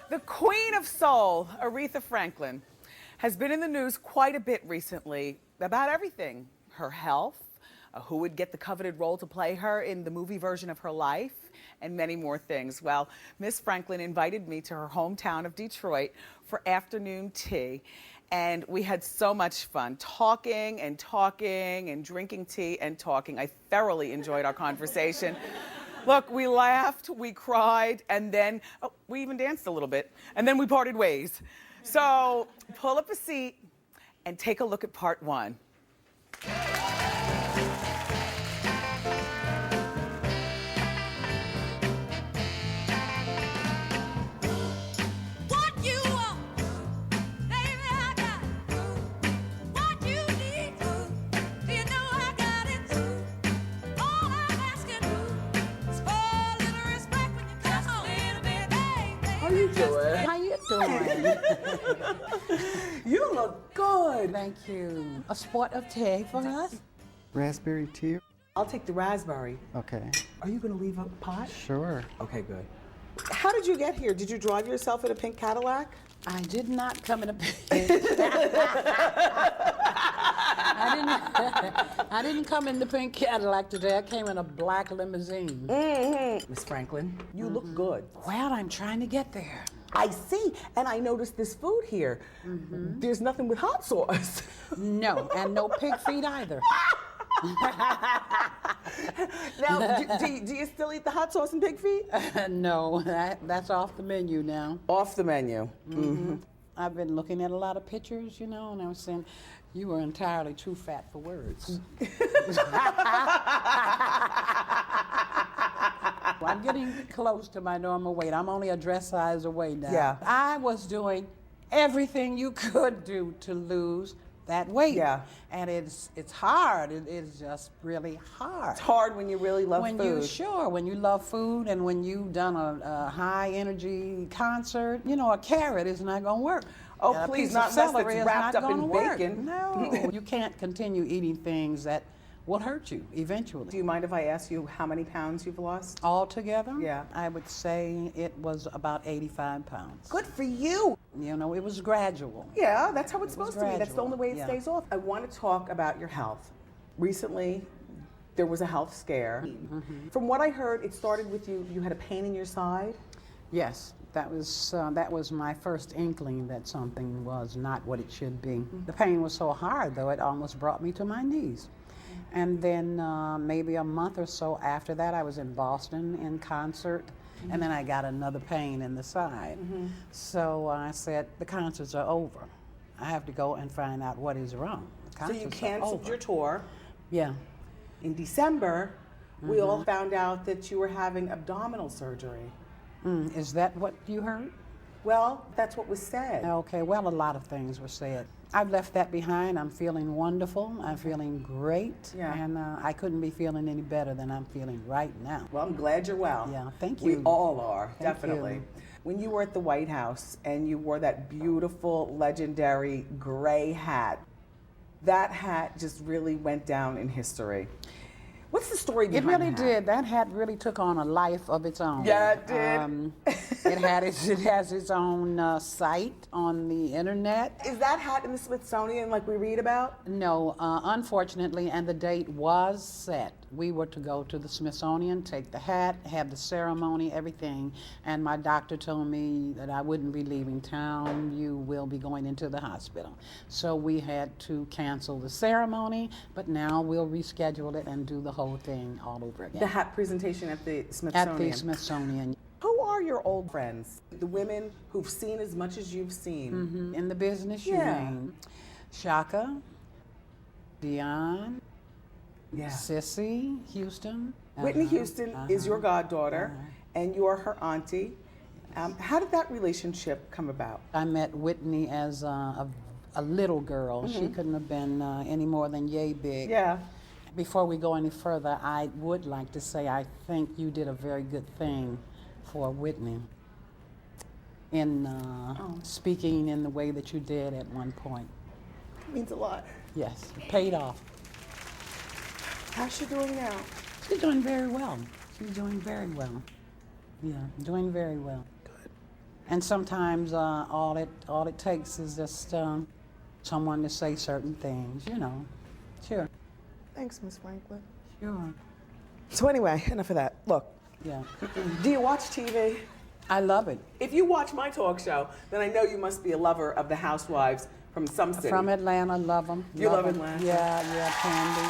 The Queen of Soul, Aretha Franklin, has been in the news quite a bit recently about everything. Her health, who would get the coveted role to play her in the movie version of her life, and many more things. Well, Miss Franklin invited me to her hometown of Detroit for afternoon tea. And we had so much fun talking and talking and drinking tea and talking. I thoroughly enjoyed our conversation. Look, we laughed, we cried, and then we even danced a little bit, and then we parted ways. So pull up a seat and take a look at part one. How you doing? You look good. Thank you. A sport of tea for us? Raspberry tea? I'll take the raspberry. Okay. Are you gonna leave a pot? Sure. Okay, good. How did you get here? Did you drive yourself in a pink Cadillac? I did not come in a I didn't come in the pink Cadillac today. I came in a black limousine. Miss Franklin, you look good. Well, I'm trying to get there. I see, and I noticed this food here. There's nothing with hot sauce. No, and no pig feet either. Now, do you still eat the hot sauce and pig feet? No, that's off the menu now. Off the menu. I've been looking at a lot of pictures, you know, and I was saying, you were entirely too fat for words. I'm getting close to my normal weight. I'm only a dress size away now. Yeah. I was doing everything you could do to lose that weight. Yeah. And it's hard. It is just really hard. It's hard when you really love food. When you love food and when you've done a high energy concert, you know, a carrot is not going to work. Oh, A please, piece not of unless celery it's is wrapped not up in gonna work. bacon. No, you can't continue eating things that will hurt you eventually. Do you mind if I ask you how many pounds you've lost? Altogether, Yeah. I would say it was about 85 pounds. Good for you. You know, it was gradual. Yeah, that's how it's supposed to be. That's the gradual, only way it yeah. stays off. I want to talk about your health. Recently, there was a health scare. From what I heard, it started with you had a pain in your side. Yes, that was my first inkling that something was not what it should be. The pain was so hard, though, it almost brought me to my knees. And then maybe a month or so after that, I was in Boston in concert, and then I got another pain in the side. So I said, the concerts are over. I have to go and find out what is wrong. The So you concerts are canceled over. your tour. Yeah. In December, we all found out that you were having abdominal surgery. Is that what you heard? Well, that's what was said. Okay, well, a lot of things were said. I've left that behind. I'm feeling wonderful. I'm feeling great. Yeah. And I couldn't be feeling any better than I'm feeling right now. Well, I'm glad you're well. Yeah, thank We you. all are, Thank definitely. you. When you were at the White House and you wore that beautiful, legendary gray hat, that hat just really went down in history. What's the story It behind really the hat? did. That hat really took on a life of its own. Yeah, it did. It has its own site on the internet. Is that hat in the Smithsonian like we read about? No, unfortunately, and the date was set. We were to go to the Smithsonian, take the hat, have the ceremony, everything, and my doctor told me that I wouldn't be leaving town. You will be going into the hospital. So we had to cancel the ceremony, but now we'll reschedule it and do the whole thing all over again. The hat presentation at the Smithsonian. At the Smithsonian. Who are your old friends? The women who've seen as much as you've seen. In the business, you Yeah. mean? Shaka, Dion, Yeah. Sissy Houston. Whitney Houston is your goddaughter, Uh-huh. and you're her auntie. How did that relationship come about? I met Whitney as a little girl. She couldn't have been any more than yay big. Yeah. Before we go any further, I would like to say I think you did a very good thing for Whitney in speaking in the way that you did at one point. It means a lot. Yes, it paid off. How's she doing now? She's doing very well. She's doing very well. Yeah, doing very well. Good. And sometimes all it takes is just someone to say certain things, you know. Sure. Thanks, Miss Franklin. Sure. So anyway, enough of that. Look, Yeah. do you watch TV? I love it. If you watch my talk show, then I know you must be a lover of the housewives from some city. From Atlanta, love them. You love Atlanta? Yeah, Candy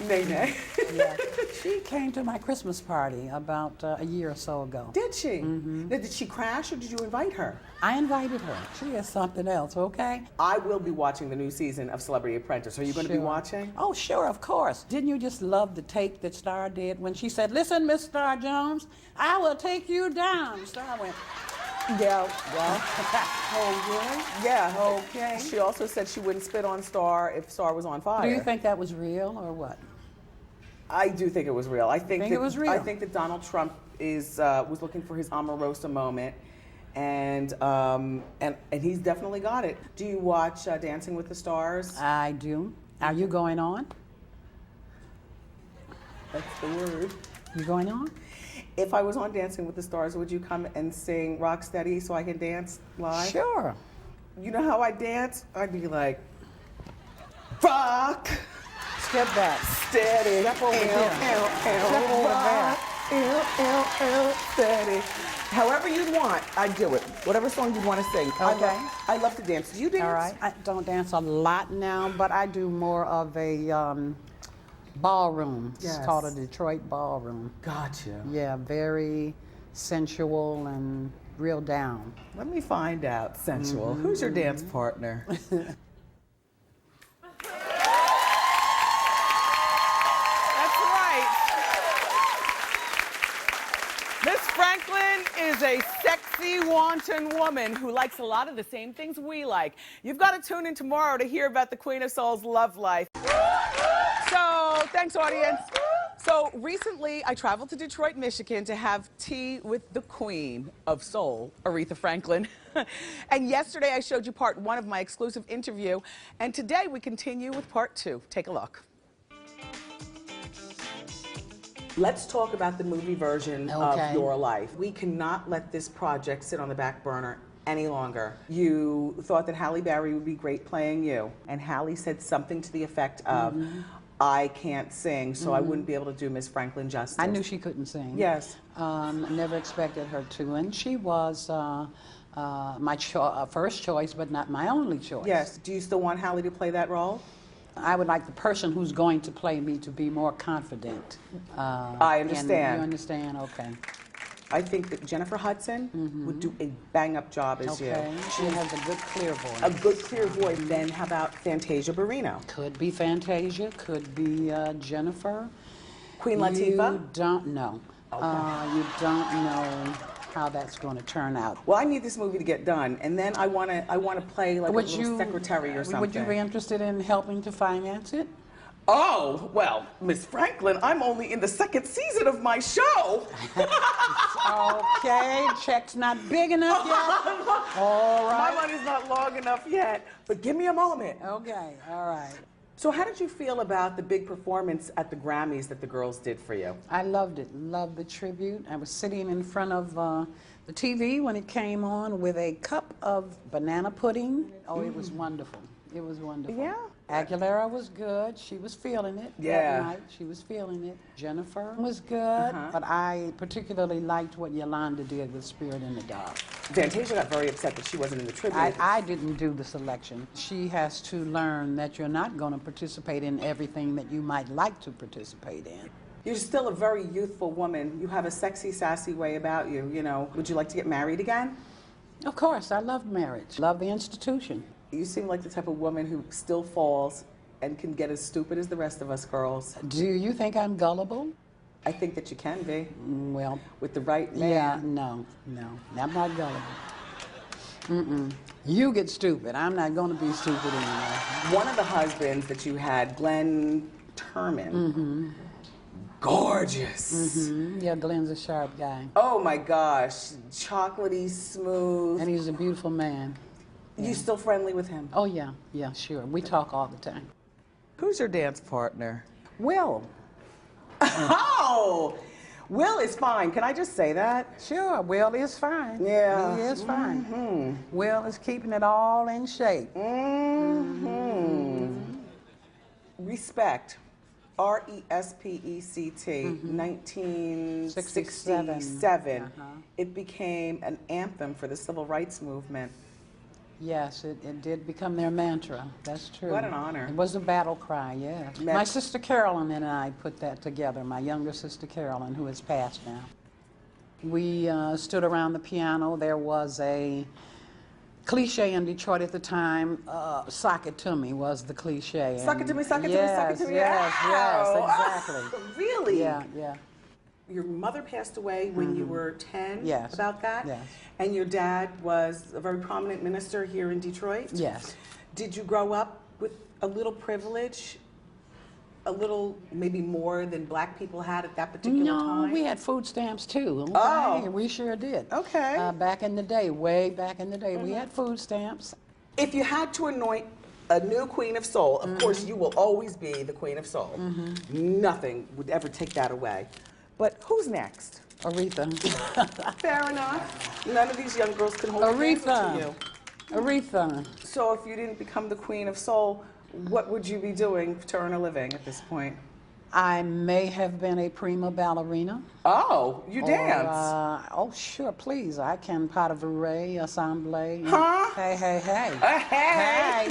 and Nene, Nene. yeah. She came to my Christmas party about a year or so ago. Did she? Mm-hmm. Now, did she crash or did you invite her? I invited her. She is something else, okay? I will be watching the new season of Celebrity Apprentice. Are you going to be Sure. watching? Oh, sure, of course. Didn't you just love the take that Star did when she said, "Listen, Miss Star Jones, I will take you down." Star went, Yeah, well, "Oh, really? yeah. Okay." She also said she wouldn't spit on Star if Star was on fire. Do you think that was real or what? I do think it was real. I think Think it was real? I think that Donald Trump was looking for his Omarosa moment, and he's definitely got it. Do you watch Dancing with the Stars? I do. Are you going on? That's the word. You going on? If I was on Dancing with the Stars, would you come and sing Rock Steady so I can dance live? Sure. You know how I dance? I'd be like, rock, Step back. steady, Step over there. Step over rock, steady. However you'd want, I'd do it. Whatever song you'd want to sing. Okay. I love to dance. Do you dance? All right. I don't dance a lot now, but I do more of a ballroom. Yes. It's called a Detroit ballroom. Gotcha. Yeah, very sensual and real down. Let me find out, sensual. Who's your dance partner? That's right. Miss Franklin is a sexy, wanton woman who likes a lot of the same things we like. You've got to tune in tomorrow to hear about the Queen of Soul's love life. So, thanks, audience. So, recently, I traveled to Detroit, Michigan to have tea with the Queen of Soul, Aretha Franklin. And yesterday, I showed you part 1 of my exclusive interview. And today, we continue with part 2. Take a look. Let's talk about the movie version Okay. of your life. We cannot let this project sit on the back burner any longer. You thought that Halle Berry would be great playing you, and Halle said something to the effect of, I can't sing, so I wouldn't be able to do Miss Franklin justice. I knew she couldn't sing. Yes. I never expected her to, and she was my first choice, but not my only choice. Yes. Do you still want Halle to play that role? I would like the person who's going to play me to be more confident. I understand. You understand? Okay. I think that Jennifer Hudson would do a bang-up job as you. Okay. She has a good clear voice. A good clear voice. Then how about Fantasia Barrino? Could be Fantasia, could be Jennifer. Queen Latifah? You don't know. Okay. You don't know how that's going to turn out. Well, I need this movie to get done, and then I want to play like a little secretary or something. Would you be interested in helping to finance it? Oh, well, Miss Franklin, I'm only in the 2nd season of my show. Okay, check's not big enough yet. All My right. money's not long enough yet, but give me a moment. Okay, all right. So how did you feel about the big performance at the Grammys that the girls did for you? I loved it, loved the tribute. I was sitting in front of the TV when it came on with a cup of banana pudding. Oh, it was wonderful. It was wonderful. Yeah. Aguilera was good. She was feeling it Yeah. that night. She was feeling it. Jennifer was good. But I particularly liked what Yolanda did with Spirit in the Dark. Fantasia got very upset that she wasn't in the tribute. I didn't do the selection. She has to learn that you're not going to participate in everything that you might like to participate in. You're still a very youthful woman. You have a sexy, sassy way about you, you know. Would you like to get married again? Of course, I love marriage. Love the institution. You seem like the type of woman who still falls and can get as stupid as the rest of us girls. Do you think I'm gullible? I think that you can be, Well, with the right man. yeah, no, I'm not gullible. You get stupid. I'm not going to be stupid anymore. One of the husbands that you had, Glenn Turman, gorgeous. Yeah, Glenn's a sharp guy. Oh my gosh, chocolatey, smooth. And he's a beautiful man. You still friendly with him? Oh, yeah, sure. We talk all the time. Who's your dance partner? Will. Oh, Will is fine. Can I just say that? Sure, Will is fine. Yeah. He is fine. Mm-hmm. Will is keeping it all in shape. Mm-hmm. Respect. R-E-S-P-E-C-T, 1967. It became an anthem for the civil rights movement. Yes, it did become their mantra. That's true. What an honor. It was a battle cry, yes. My sister Carolyn and I put that together, my younger sister Carolyn, who has passed now. We stood around the piano. There was a cliche in Detroit at the time. Sock it to me was the cliche. Suck it to me, suck it to me, suck it to me. Yes, Ow. exactly. Really? Yeah, yeah. Your mother passed away when you were 10? Yes. About that? Yes. And your dad was a very prominent minister here in Detroit? Yes. Did you grow up with a little privilege? A little, maybe more than black people had at that particular time? No, we had food stamps too. Okay? Oh. We sure did. Okay. Back in the day, way back in the day, we had food stamps. If you had to anoint a new Queen of Soul, of course you will always be the Queen of Soul. Nothing would ever take that away. But who's next? Aretha. Fair enough. None of these young girls can hold a candle to you. Aretha. So if you didn't become the Queen of Soul, what would you be doing to earn a living at this point? I may have been a prima ballerina. Oh, you dance? Oh, sure, please. I can pas de bourrée, assemblée. Huh? Hey, hey, hey. Hey!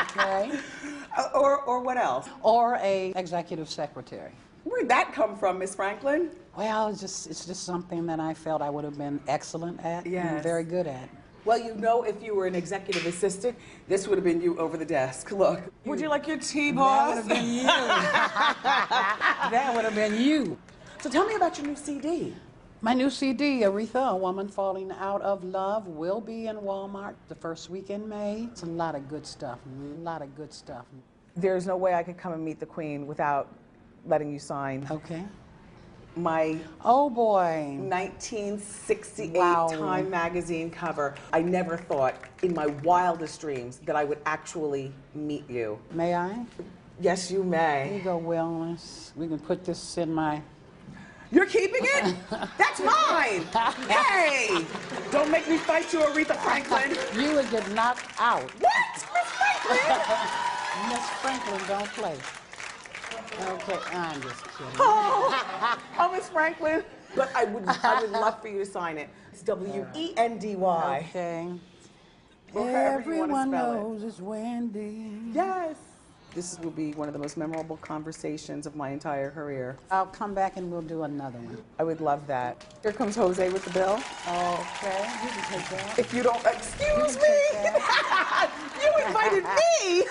Okay. Or what else? Or a executive secretary. Where'd that come from, Miss Franklin? Well, it's just something that I felt I would have been excellent at and Yes. very good at. Well, you know, if you were an executive assistant, this would have been you over the desk. Look. Would you like your tea, boss? That would have been you. That would have been you. So tell me about your new CD. My new CD, Aretha, A Woman Falling Out of Love, will be in Walmart the first week in May. It's a lot of good stuff, a lot of good stuff. There's no way I could come and meet the Queen without letting you sign Okay. My Oh boy. 1968 Wow. Time magazine cover. I never thought in my wildest dreams that I would actually meet you. May I? Yes, you Here may. you go, Will. We can put this in my... You're keeping it? That's mine! Hey! Don't make me fight you, Aretha Franklin. You would get knocked out. What? Miss Franklin? Miss Franklin don't play. Okay, I'm just kidding. Oh, Miss Franklin. But I would love for you to sign it. It's W-E-N-D-Y. Okay. Or however you wanna Everyone spell it. knows it's Wendy. Yes. This will be one of the most memorable conversations of my entire career. I'll come back and we'll do another one. I would love that. Here comes Jose with the bill. Okay, you can take that. If you don't, excuse You me. can take You invited me.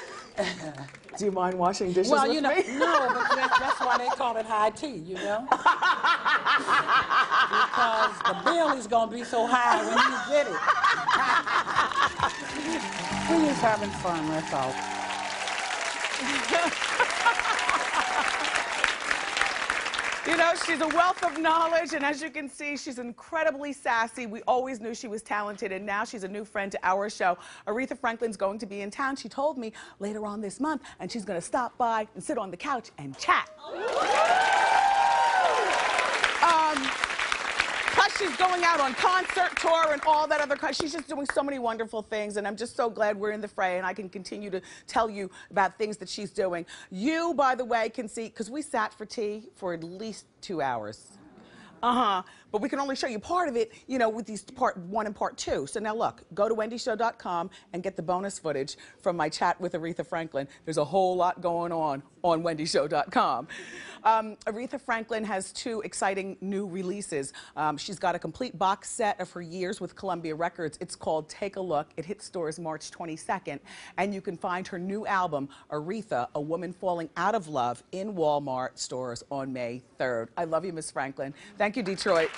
Do you mind washing dishes Well, with you know, me? no, but that's why they call it high tea, you know? Because the bill is going to be so high when you get it. We're just having fun, that's all. You know, she's a wealth of knowledge, and as you can see, she's incredibly sassy. We always knew she was talented, and now she's a new friend to our show. Aretha Franklin's going to be in town, she told me, later on this month, and she's gonna stop by and sit on the couch and chat. Plus, she's going out on concert tour and all that other kind. She's just doing so many wonderful things, and I'm just so glad we're in the fray, and I can continue to tell you about things that she's doing. You, by the way, can see, because we sat for tea for at least 2 hours. But we can only show you part of it, you know, with these part 1 and part 2. So now look, go to wendyshow.com and get the bonus footage from my chat with Aretha Franklin. There's a whole lot going on wendyshow.com. Aretha Franklin has 2 exciting new releases. She's got a complete box set of her years with Columbia Records. It's called Take a Look. It hits stores March 22nd. And you can find her new album, Aretha, A Woman Falling Out of Love, in Walmart stores on May 3rd. I love you, Miss Franklin. Thank you, Detroit.